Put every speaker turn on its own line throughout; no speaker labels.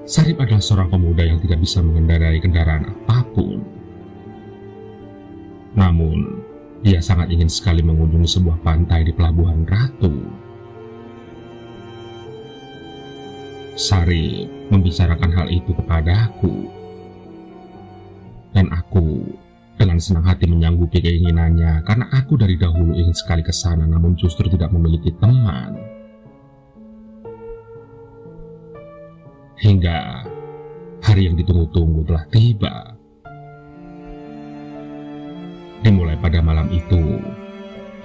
Sarip adalah seorang pemuda yang tidak bisa mengendarai kendaraan apapun. Namun, dia sangat ingin sekali mengunjungi sebuah pantai di Pelabuhan Ratu. Sarip membicarakan hal itu kepadaku, dan aku dengan senang hati menyanggupi keinginannya karena aku dari dahulu ingin sekali ke sana namun justru tidak memiliki teman. Hingga hari yang ditunggu-tunggu telah tiba. Dimulai pada malam itu,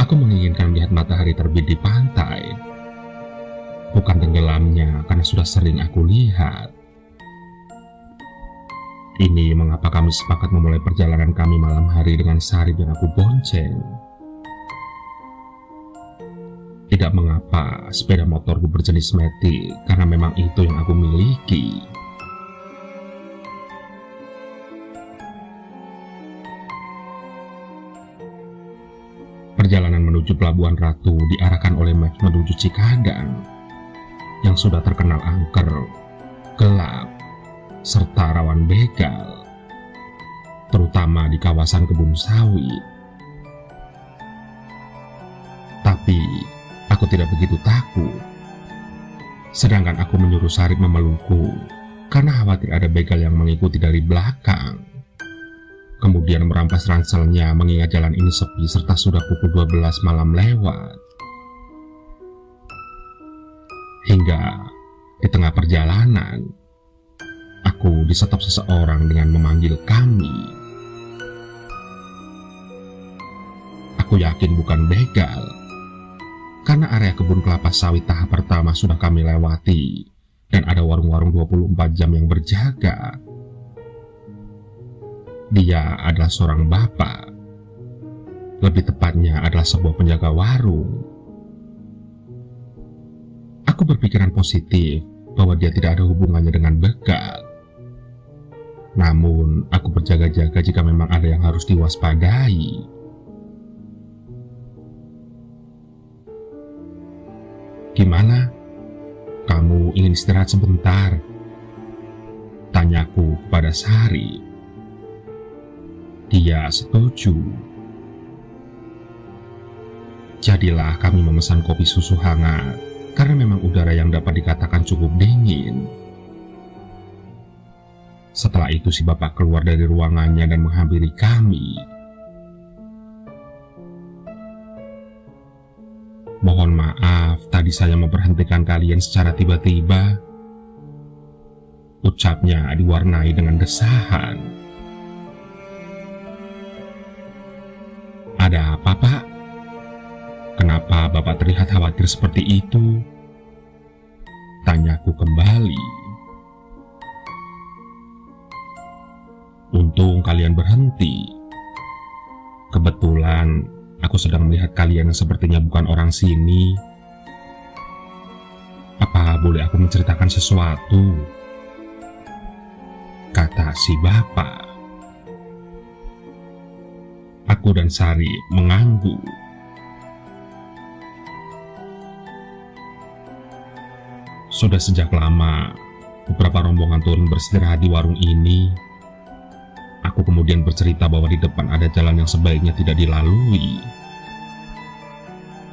aku menginginkan melihat matahari terbit di pantai. Bukan tenggelamnya karena sudah sering aku lihat. Ini mengapa kami sepakat memulai perjalanan kami malam hari dengan Sarip yang aku bonceng. Tidak mengapa sepeda motorku berjenis matic karena memang itu yang aku miliki. Perjalanan menuju Pelabuhan Ratu diarahkan oleh Max menuju Cikadang yang sudah terkenal angker, gelap, serta rawan begal, terutama di kawasan kebun sawit. Tapi aku tidak begitu takut, sedangkan aku menyuruh Sarip memelukku karena khawatir ada begal yang mengikuti dari belakang. Kemudian merampas ranselnya mengingat jalan ini sepi serta sudah pukul 12 malam lewat. Hingga di tengah perjalanan, aku disetop seseorang dengan memanggil kami. Aku yakin bukan begal, karena area kebun kelapa sawit tahap pertama sudah kami lewati, dan ada warung-warung 24 jam yang berjaga. Dia adalah seorang bapak, lebih tepatnya adalah sebuah penjaga warung. Aku berpikiran positif bahwa dia tidak ada hubungannya dengan begal. Namun, aku berjaga-jaga jika memang ada yang harus diwaspadai. Gimana? Kamu ingin istirahat sebentar? Tanyaku kepada Sari. Dia setuju. Jadilah kami memesan kopi susu hangat, karena memang udara yang dapat dikatakan cukup dingin. Setelah itu si bapak keluar dari ruangannya dan menghampiri kami. Mohon maaf, tadi saya memberhentikan kalian secara tiba-tiba. Ucapnya diwarnai dengan desahan. Ada apa, Pak? Kenapa Bapak terlihat khawatir seperti itu? Tanyaku kembali. Untung kalian berhenti. Kebetulan aku sedang melihat kalian yang sepertinya bukan orang sini. Apa boleh aku menceritakan sesuatu? Kata si bapak. Aku dan Sari mengangguk. Sudah sejak lama, beberapa rombongan turun beristirahat di warung ini. Aku kemudian bercerita bahwa di depan ada jalan yang sebaiknya tidak dilalui.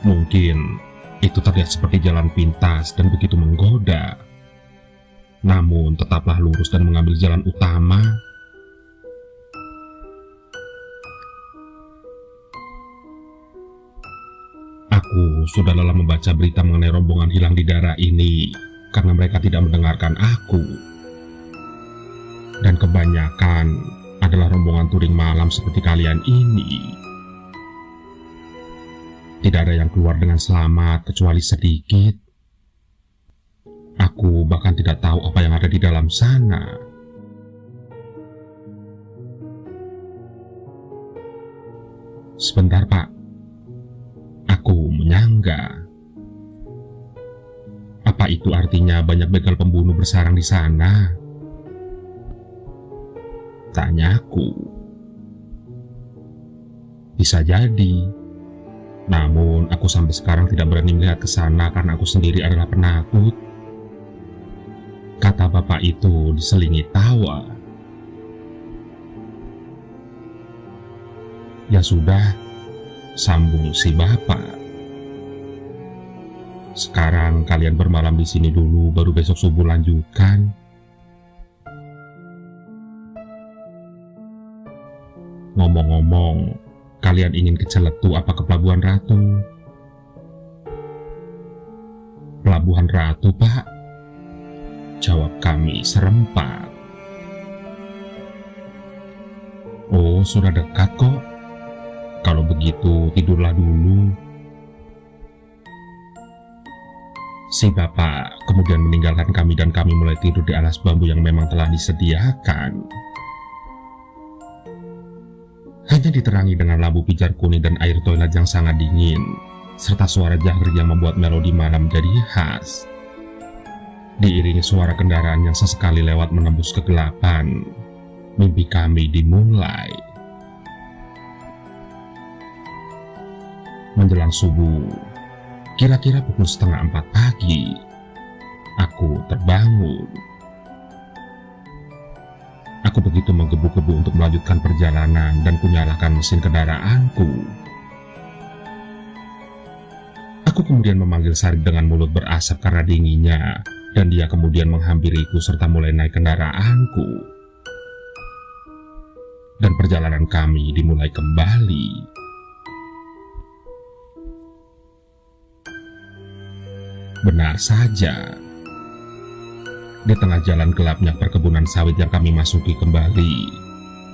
Mungkin itu terlihat seperti jalan pintas dan begitu menggoda. Namun tetaplah lurus dan mengambil jalan utama. Aku sudah lelah membaca berita mengenai rombongan hilang di daerah ini karena mereka tidak mendengarkan aku. Dan kebanyakan adalah rombongan touring malam seperti kalian ini. Tidak ada yang keluar dengan selamat kecuali sedikit. Aku bahkan tidak tahu apa yang ada di dalam sana. Sebentar, Pak. Aku menyangga. Apa itu artinya banyak begal pembunuh bersarang di sana? Tanyaku. Bisa jadi. Namun aku sampai sekarang tidak berani melihat ke sana karena aku sendiri adalah penakut. kata bapak itu diselingi tawa. Ya sudah, sambung si bapak. Sekarang kalian bermalam di sini dulu, baru besok subuh lanjutkan. Ngomong-ngomong, kalian ingin ke Celetu apa ke Pelabuhan Ratu? Pelabuhan Ratu, Pak, jawab kami serempak. Oh, sudah dekat kok. Kalau begitu tidurlah dulu. Si bapak kemudian meninggalkan kami dan kami mulai tidur di alas bambu yang memang telah disediakan. Hanya diterangi dengan lampu pijar kuning dan air toilet yang sangat dingin, serta suara jangkrik yang membuat melodi malam jadi khas. Diiringi suara kendaraan yang sesekali lewat menembus kegelapan, mimpi kami dimulai. Menjelang subuh, kira-kira pukul 3:30 pagi, aku terbangun. Aku begitu menggebu-gebu untuk melanjutkan perjalanan dan kunyalakan mesin kendaraanku. Aku kemudian memanggil Sarip dengan mulut berasap karena dinginnya, dan dia kemudian menghampiriku serta mulai naik kendaraanku. Dan perjalanan kami dimulai kembali. Benar saja, di tengah jalan gelapnya perkebunan sawit yang kami masuki kembali,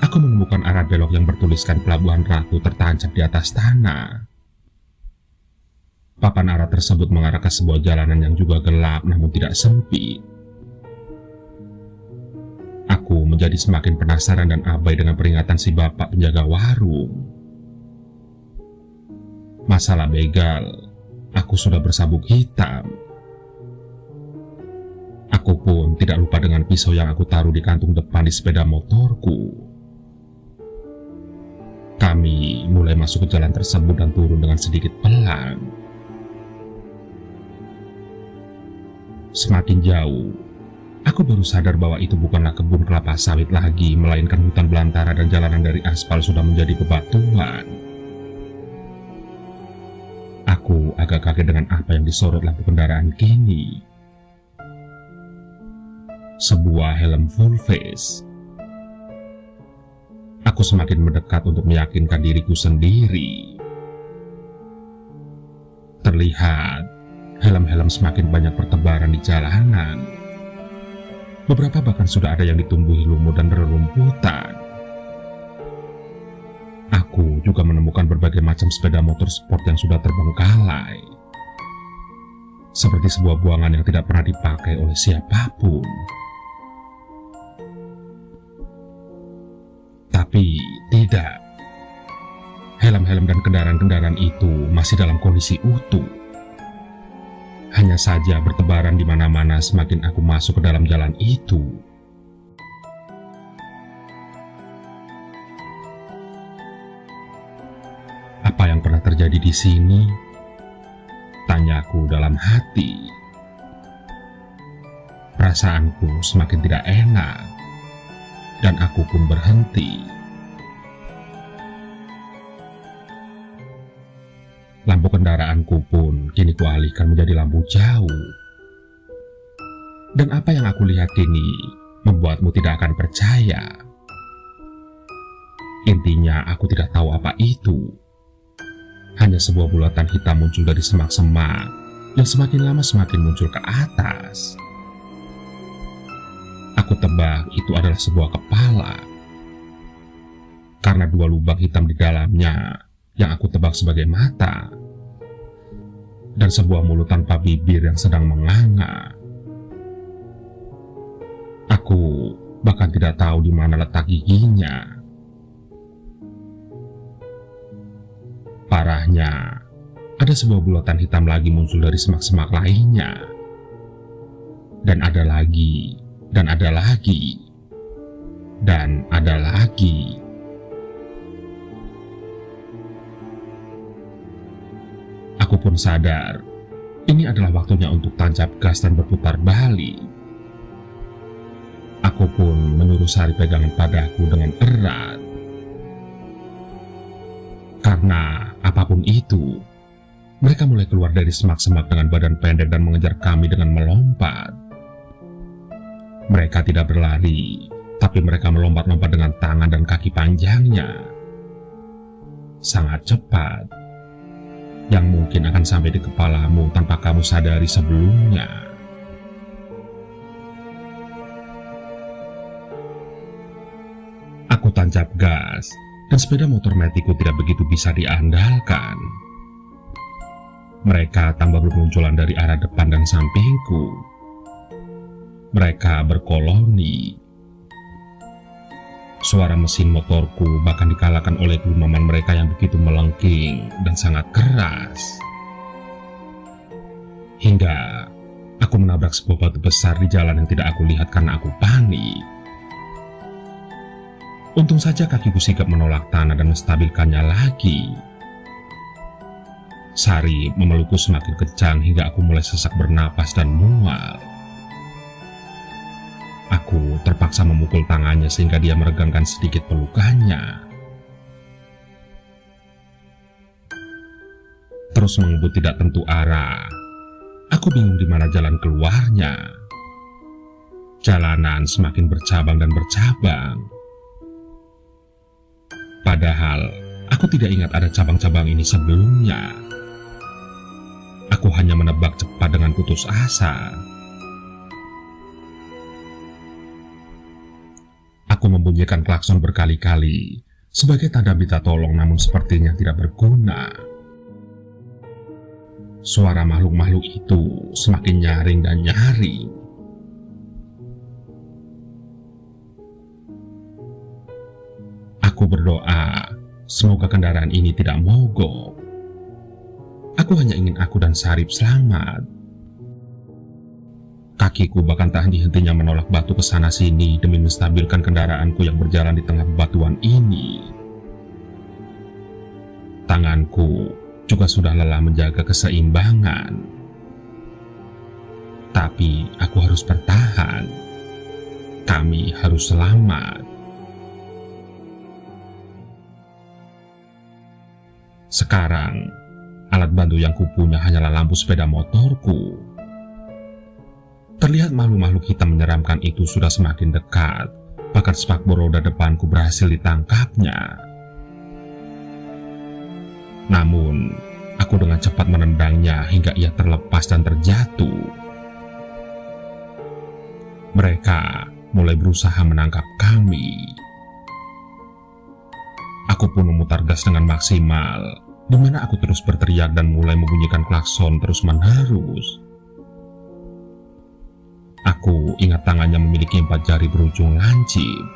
aku menemukan arah belok yang bertuliskan Pelabuhan Ratu tertancap di atas tanah. Papan arah tersebut mengarah ke sebuah jalanan yang juga gelap namun tidak sempit. Aku menjadi semakin penasaran dan abai dengan peringatan si bapak penjaga warung. Masalah begal, aku sudah bersabuk hitam. Aku pun tidak lupa dengan pisau yang aku taruh di kantung depan di sepeda motorku. Kami mulai masuk ke jalan tersebut dan turun dengan sedikit pelan. Semakin jauh, aku baru sadar bahwa itu bukanlah kebun kelapa sawit lagi, melainkan hutan belantara dan jalanan dari aspal sudah menjadi bebatuan. Aku agak kaget dengan apa yang disorot lampu kendaraan kini. Sebuah helm full face. Aku semakin mendekat untuk meyakinkan diriku sendiri. Terlihat helm-helm semakin banyak bertebaran di jalanan. Beberapa bahkan sudah ada yang ditumbuhi lumut dan rerumputan. Aku juga menemukan berbagai macam sepeda motor sport yang sudah terbengkalai, seperti sebuah buangan yang tidak pernah dipakai oleh siapapun. Tapi tidak. Helm-helm dan kendaraan-kendaraan itu masih dalam kondisi utuh. Hanya saja bertebaran di mana-mana semakin aku masuk ke dalam jalan itu. Apa yang pernah terjadi di sini? Tanyaku dalam hati. Perasaanku semakin tidak enak, dan aku pun berhenti. Lampu kendaraanku pun kini kualihkan menjadi lampu jauh. Dan apa yang aku lihat kini membuatmu tidak akan percaya. Intinya aku tidak tahu apa itu. Hanya sebuah bulatan hitam muncul dari semak-semak yang semakin lama semakin muncul ke atas. Aku tebak itu adalah sebuah kepala, karena dua lubang hitam di dalamnya yang aku tebak sebagai mata, dan sebuah mulut tanpa bibir yang sedang menganga. Aku bahkan tidak tahu di mana letak giginya. Parahnya, ada sebuah bulatan hitam lagi muncul dari semak-semak lainnya, dan ada lagi, dan ada lagi, dan ada lagi. Aku pun sadar, ini adalah waktunya untuk tancap gas dan berputar balik. Aku pun menyuruh Sarip pegangan padaku dengan erat. Karena apapun itu, mereka mulai keluar dari semak-semak dengan badan pendek dan mengejar kami dengan melompat. Mereka tidak berlari, tapi mereka melompat-lompat dengan tangan dan kaki panjangnya. Sangat cepat, yang mungkin akan sampai di kepalamu tanpa kamu sadari sebelumnya. Aku tancap gas, dan sepeda motor metiku tidak begitu bisa diandalkan. Mereka tambah bermunculan dari arah depan dan sampingku. Mereka berkoloni. Suara mesin motorku bahkan dikalahkan oleh genggaman mereka yang begitu melengking dan sangat keras. Hingga aku menabrak sebuah batu besar di jalan yang tidak aku lihat karena aku panik. Untung saja kakiku sigap menolak tanah dan menstabilkannya lagi. Sari memelukku semakin kencang hingga aku mulai sesak bernapas dan mual. Aku terpaksa memukul tangannya sehingga dia meregangkan sedikit pelukannya. Terus mengebut tidak tentu arah. Aku bingung di mana jalan keluarnya. Jalanan semakin bercabang dan bercabang. Padahal aku tidak ingat ada cabang-cabang ini sebelumnya. Aku hanya menebak cepat dengan putus asa. Aku membunyikan klakson berkali-kali sebagai tanda minta tolong, namun sepertinya tidak berguna. Suara makhluk-makhluk itu semakin nyaring dan nyaring. Aku berdoa semoga kendaraan ini tidak mogok. Aku hanya ingin aku dan Sarip selamat. Kakiku bahkan tak henti-hentinya menolak batu ke sana sini demi menstabilkan kendaraanku yang berjalan di tengah bebatuan ini. Tanganku juga sudah lelah menjaga keseimbangan. Tapi aku harus bertahan. Kami harus selamat. Sekarang, alat bantu yang kupunya hanyalah lampu sepeda motorku. Terlihat makhluk-makhluk hitam menyeramkan itu sudah semakin dekat, bahkan spakbor roda depanku berhasil ditangkapnya. Namun, aku dengan cepat menendangnya hingga ia terlepas dan terjatuh. Mereka mulai berusaha menangkap kami. Aku pun memutar gas dengan maksimal, di mana aku terus berteriak dan mulai membunyikan klakson terus-menerus. Aku ingat tangannya memiliki 4 jari berujung lancip.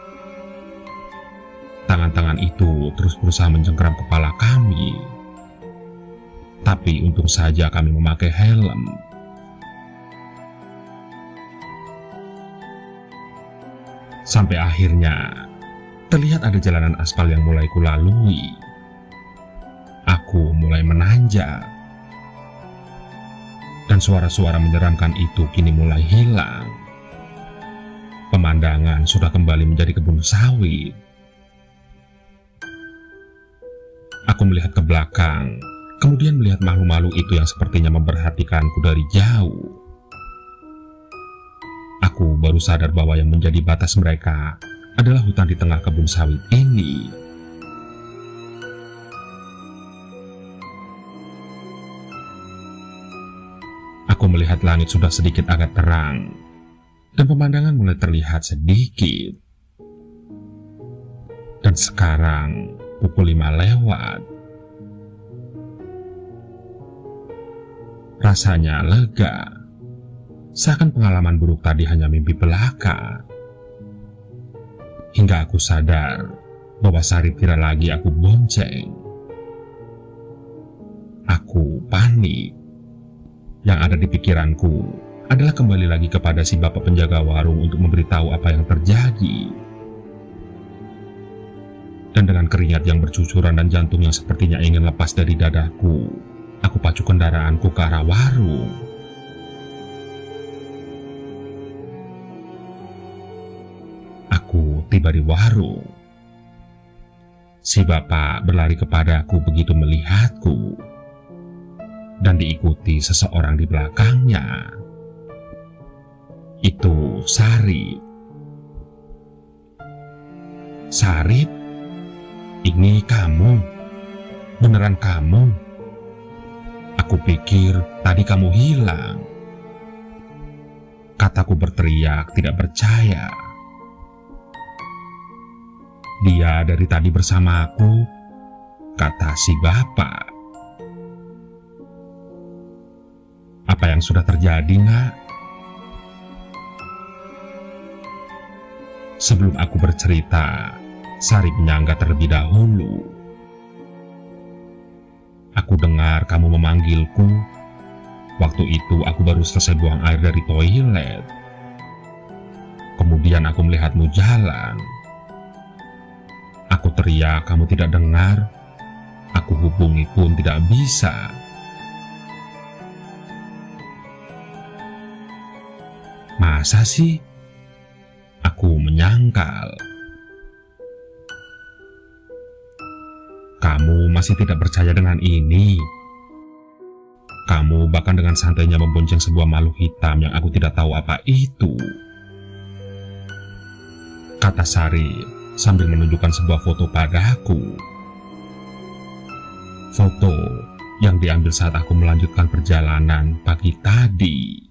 Tangan-tangan itu terus berusaha mencengkeram kepala kami. Tapi untung saja kami memakai helm. Sampai akhirnya, terlihat ada jalanan aspal yang mulai kulalui. Aku mulai menanjak. Dan suara-suara menyeramkan itu kini mulai hilang. Pemandangan sudah kembali menjadi kebun sawit. Aku melihat ke belakang, kemudian melihat makhluk-makhluk itu yang sepertinya memperhatikanku dari jauh. Aku baru sadar bahwa yang menjadi batas mereka adalah hutan di tengah kebun sawit ini. Aku melihat langit sudah sedikit agak terang, dan pemandangan mulai terlihat sedikit. Dan sekarang pukul 5 lewat. Rasanya lega, seakan pengalaman buruk tadi hanya mimpi belaka. Hingga aku sadar bahwa Sarip tidak lagi aku bonceng. Aku panik. Yang ada di pikiranku adalah kembali lagi kepada si bapak penjaga warung untuk memberitahu apa yang terjadi. Dan dengan keringat yang bercucuran dan jantung yang sepertinya ingin lepas dari dadaku, aku pacu kendaraanku ke arah warung. tiba di warung. Si bapak berlari kepadaku begitu melihatku, dan diikuti seseorang di belakangnya. Itu Sarip. "Sarip, ini kamu? Beneran kamu? Aku pikir tadi kamu hilang," kataku berteriak tidak percaya. "Dia dari tadi bersama aku," kata si bapak. "Apa yang sudah terjadi, Nak?" Sebelum aku bercerita, Sarip menyangga terlebih dahulu. "Aku dengar kamu memanggilku. Waktu itu aku baru selesai buang air dari toilet. Kemudian aku melihatmu jalan. Aku teriak, kamu tidak dengar. Aku hubungi pun tidak bisa." "Masa sih?" Aku menyangkal. "Kamu masih tidak percaya dengan ini? Kamu bahkan dengan santainya membonceng sebuah makhluk hitam yang aku tidak tahu apa itu," kata Sarip sambil menunjukkan sebuah foto padaku. Foto yang diambil saat aku melanjutkan perjalanan pagi tadi.